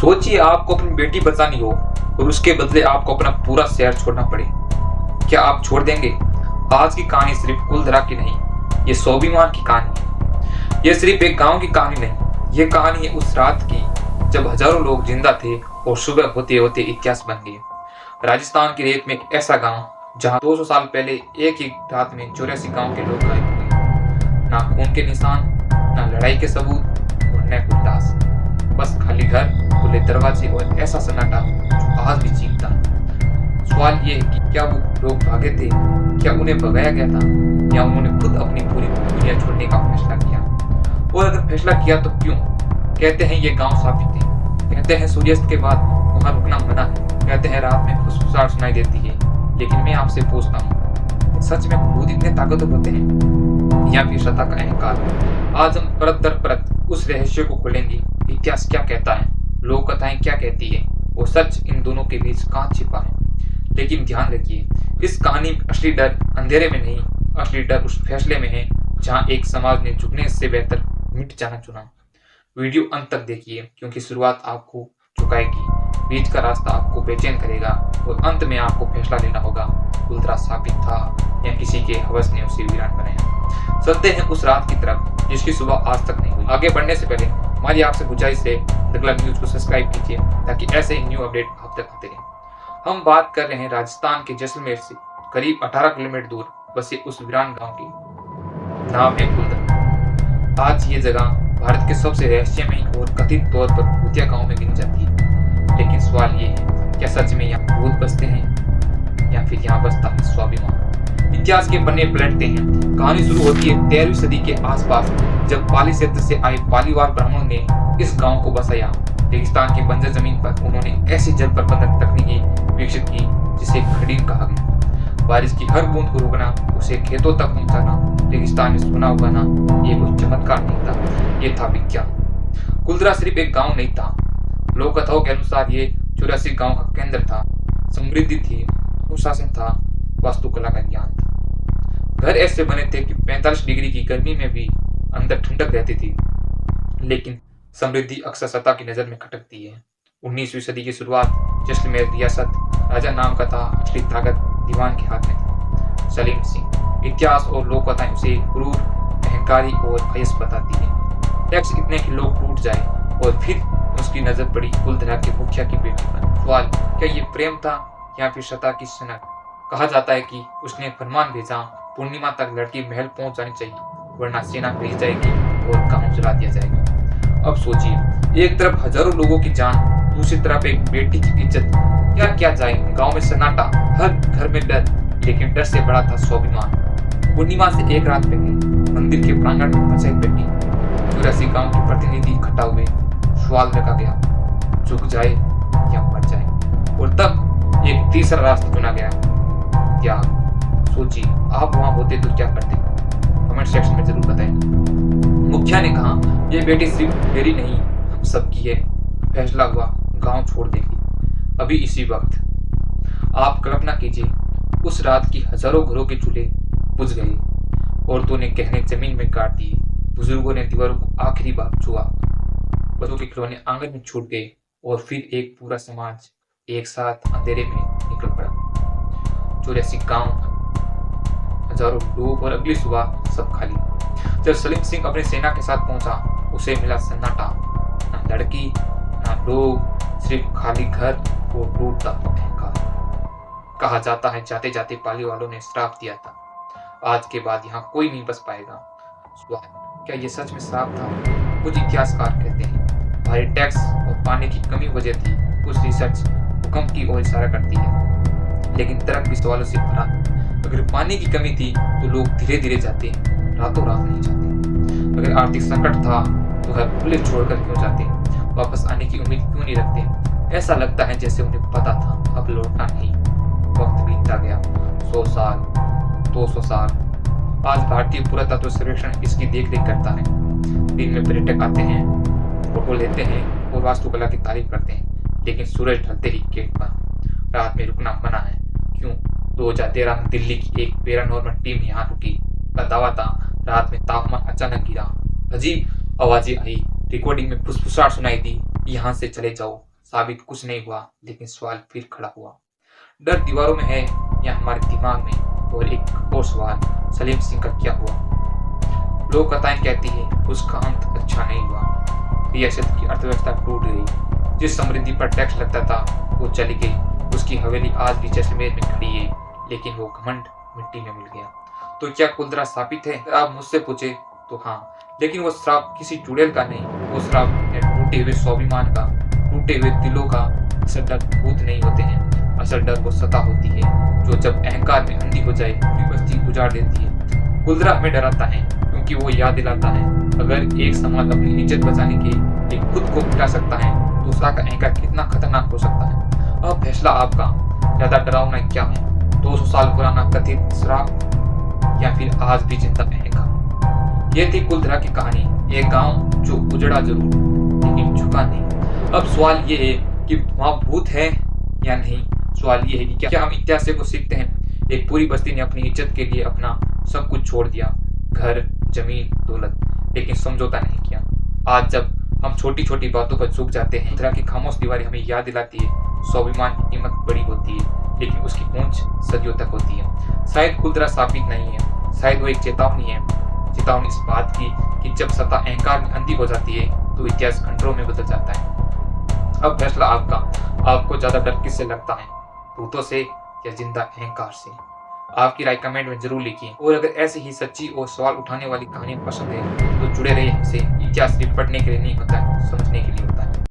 सोचिए आपको अपनी बेटी बचानी हो और उसके बदले आपको अपना पूरा शहर छोड़ना पड़े, क्या आप छोड़ देंगे? आज की कहानी सिर्फ कुलधरा की नहीं, ये स्वाभिमान की कहानी है। ये सिर्फ एक गांव की कहानी नहीं, ये कहानी है उस रात की जब हजारों लोग जिंदा थे और सुबह होते होते इतिहास बन गए। राजस्थान की रेत में एक ऐसा गांव जहां 200 साल पहले एक ही रात में 84 गांव के लोग गायब हुए। ना खून के निशान, ना लड़ाई के सबूत और न कोई लाश, बस खाली घर, खुले दरवाजे और ऐसा सन्नाटा जो आज भी चीखता है। सवाल ये है कि क्या वो लोग भागे थे, क्या उन्हें भगाया गया था, या उन्होंने खुद अपनी पूरी दुनिया छोड़ने का फैसला किया? और अगर फैसला किया तो क्यों? कहते हैं ये गांव शापित है, कहते हैं सूर्यास्त के बाद वहां रुकना मना है, कहते हैं रात में फुसफुसाहट सुनाई देती है। लेकिन मैं आपसे पूछता हूँ, सच में भूत इतने ताकतवर होते हैं या फिर सत्ता का अहंकार? आज हम परत दर परत उस रहस्य को खोलेंगे। इतिहास क्या कहता है, लोक कथाएं क्या कहती है, और सच इन दोनों के बीच कहाँ छिपा है? लेकिन ध्यान रखिए, इस कहानी में असली डर अंधेरे में नहीं, असली डर उस फैसले में है जहाँ एक समाज ने झुकने से बेहतर मिट जाना चुना। वीडियो अंत तक देखिए, क्योंकि शुरुआत आपको झुकाएगी, बीच का रास्ता आपको बेचैन करेगा और अंत में आपको फैसला लेना होगा, कुलधरा शापित था या किसी के हवस ने उसे वीरान बनाया। चलते हैं उस रात की तरफ जिसकी सुबह आज तक नहीं हुई। आगे बढ़ने से पहले हमारी आपसे गुजारिश है, दगला न्यूज को सब्सक्राइब कीजिए ताकि ऐसे ही न्यू अपडेट आप तक आते रहें। हम बात कर रहे हैं राजस्थान के जैसलमेर से करीब 18 किलोमीटर दूर बसे उस वीरान गांव की। नाम है कुलधरा। आज ये जगह भारत के सबसे रहस्यमयी और कथित तौर पर भूतिया गांव में गिनी जाती है। लेकिन सवाल ये है, क्या सच में यहाँ भूत बसते हैं या फिर यहाँ बसता है स्वाभिमान? इतिहास के पन्ने पलटते हैं। कहानी शुरू होती है 13वीं सदी के आसपास, जब पाली क्षेत्र से आए पालीवाल ब्राह्मणों ने इस गांव को बसाया। रेगिस्तान की बंजर जमीन पर उन्होंने ऐसी जल प्रबंधन तकनीकी विकसित की जिसे खड़ीर कहा गया। बारिश की हर बूंद को रोकना, उसे खेतों तक पहुंचाना, रेगिस्तान में सोना उगाना, ये कोई चमत्कार नहीं था, ये था विज्ञान। कुलधरा सिर्फ एक गांव नहीं था, लोक कथाओं के अनुसार ये 84 गांव का केंद्र था। समृद्धि थी, अनुशासन था, वास्तुकला का ज्ञान था। घर ऐसे बने थे कि 45 डिग्री की गर्मी में भी अंदर ठंडक रहती थी। लेकिन समृद्धि अक्सर सत्ता की नजर में खटकती है। 19वीं सदी की शुरुआत जैसलमेर रियासत राजा नाम का था, असली ताकत दीवान के हाथ में था, सलीम सिंह। इतिहास और लोक कथाएं उसे क्रूर, अहंकारी और अयस बताती है। टैक्स इतने कि लोग टूट जाए और फिर उसकी नजर पड़ी कुलधरा के मुखिया की बेटी पर। सवाल, क्या ये प्रेम था या फिर सत्ता की सनक? कहा जाता है कि उसने फरमान भेजा, पूर्णिमा तक लड़की महल पहुंच जानी चाहिए, वरना सेना भेज जाएगी और गांव जला दिया जाएगा। अब सोचिए, एक तरफ हजारों लोगों की जान, दूसरी तरफ एक बेटी की इज्जत। क्या किया जाए? गांव में सन्नाटा, हर घर में डर, लेकिन डर से बड़ा था स्वाभिमान। पूर्णिमा से एक रात पहले मंदिर के प्रांगण में पंचायत बैठी। 84 गांव के प्रतिनिधि इकट्ठा हुए। सवाल रखा गया, झुक जाए या मर जाए? और तब एक तीसरा रास्ता चुना गया, त्याग। सोचिए, आप वहां होते तो क्या करते? कमेंट सेक्शन में जरूर बताएं। मुखिया ने कहा, यह बेटी सिर्फ मेरी नहीं, हम सबकी है। फैसला हुआ, गांव छोड़ देंगे अभी इसी वक्त। आप कल्पना कीजिए, उस रात की हजारों घरों के चूल्हे बुझ गए, औरतों ने गहने जमीन में गाड़ दिए, बुजुर्गों ने दीवारों को आखिरी बार छुआ, बच्चों के खिलौने आंगन में छूट गए, और फिर एक पूरा समाज एक साथ अंधेरे में निकल पड़ा। 84 गांव, हजारों लोग, और अगली सुबह सब खाली। जब सलीम सिंह अपनी सेना के साथ पहुंचा, उसे मिला सन्नाटा, ना लड़की, ना लोग, सिर्फ खाली घर और टूटता अहंकार। कहा जाता है जाते जाते पाली वालों ने श्राप दिया था, आज के बाद यहाँ कोई नहीं बस पाएगा। क्या ये सच में श्राप था? कुछ इतिहासकार कहते हैं भारी टैक्स और पानी की कमी वजह थी, कुछ रिसर्च भूकंप की ओर इशारा करती है, लेकिन तर्क भी सवालों से भरा। अगर पानी की कमी थी तो लोग धीरे धीरे जाते, रातों रात नहीं जाते। अगर आर्थिक संकट था तो घर खुले छोड़कर क्यों जाते, वापस आने की उम्मीद क्यों नहीं रखते? ऐसा लगता है जैसे उन्हें पता था अब लौटना नहीं। वक्त बीतता गया, 100 साल, 200 साल। आज भारतीय पुरातत्व सर्वेक्षण इसकी देखरेख करता है। दिन में पर्यटक आते हैं, फोटो लेते हैं और वास्तुकला की तारीफ करते हैं, लेकिन सूरज ढलते ही गेट बंद। रात में रुकना मना है। क्यों? 2013 में दिल्ली की एक पैरानॉर्मल टीम यहाँ रुकी। का दावा था, रात में तापमान अचानक गिरा, अजीब आवाजें आई, रिकॉर्डिंग में फुसफुसाहट सुनाई दी, यहाँ से चले जाओ, साबित कुछ नहीं हुआ, लेकिन सवाल फिर खड़ा हुआ। डर दीवारों में है या हमारे दिमाग में? और एक और सवाल, सलीम सिंह का क्या हुआ? लोक कथाएं कहती है उसका अंत अच्छा नहीं हुआ। रियासत की अर्थव्यवस्था टूट गई। जिस समृद्धि पर टैक्स लगता था वो चली गई। उसकी हवेली आज भी जैसलमेर में खड़ी है, लेकिन वो घमंड मिट्टी में मिल गया। तो क्या कुलदरा शापित है? आप मुझसे पूछे तो हाँ, लेकिन वो श्राप किसी चुड़ैल का नहीं। वो श्राप है टूटे हुए स्वाभिमान का, टूटे हुए दिलों का। असल डर भूत नहीं होते हैं, असल डर वो सता होती है जो जब अहंकार में अंधी हो जाए पूरी बस्ती उजाड़ देती है। कुलदरा हमें डराता है क्योंकि वो याद दिलाता है अगर एक समाज अपनी इज्जत बचाने के लिए खुद को मिटा सकता है, दूसरा का अहंकार कितना खतरनाक हो सकता है। अब फैसला आपका, ज्यादा डरावना क्या है? 200 साल पुराना कथित श्राप या फिर आज भी जिंदा अहंकार? ये थी कुलदरा की कहानी, एक गांव जो उजड़ा जरूर लेकिन झुका नहीं। अब सवाल ये है कि वहां भूत है या नहीं। सवाल ये है कि क्या हम इतिहास से कुछ सीखते हैं? एक पूरी बस्ती ने अपनी इज्जत के लिए अपना सब कुछ छोड़ दिया, घर, जमीन, दौलत, लेकिन समझौता नहीं किया। आज जब हम छोटी छोटी बातों पर झुक जाते हैं, तरह की खामोश दीवारें हमें याद दिलाती है स्वाभिमान की कीमत बड़ी होती है, लेकिन उसकी पहुंच सदियों तक होती है। शायद कुलदरा शापित नहीं है, शायद वो एक चेतावनी है। चेतावनी इस बात की कि जब सत्ता अहंकार में अंधी हो जाती है तो इतिहास घंटों में बदल जाता है। अब फैसला आपका, आपको ज्यादा डर किससे लगता है, भूतों से या जिंदा अहंकार से? आपकी राय कमेंट में जरूर लिखिए। और अगर ऐसी ही सच्ची और सवाल उठाने वाली कहानियां पसंद है तो जुड़े रहिए हमसे। इतिहास सिर्फ पढ़ने के लिए नहीं होता है, समझने के लिए होता है।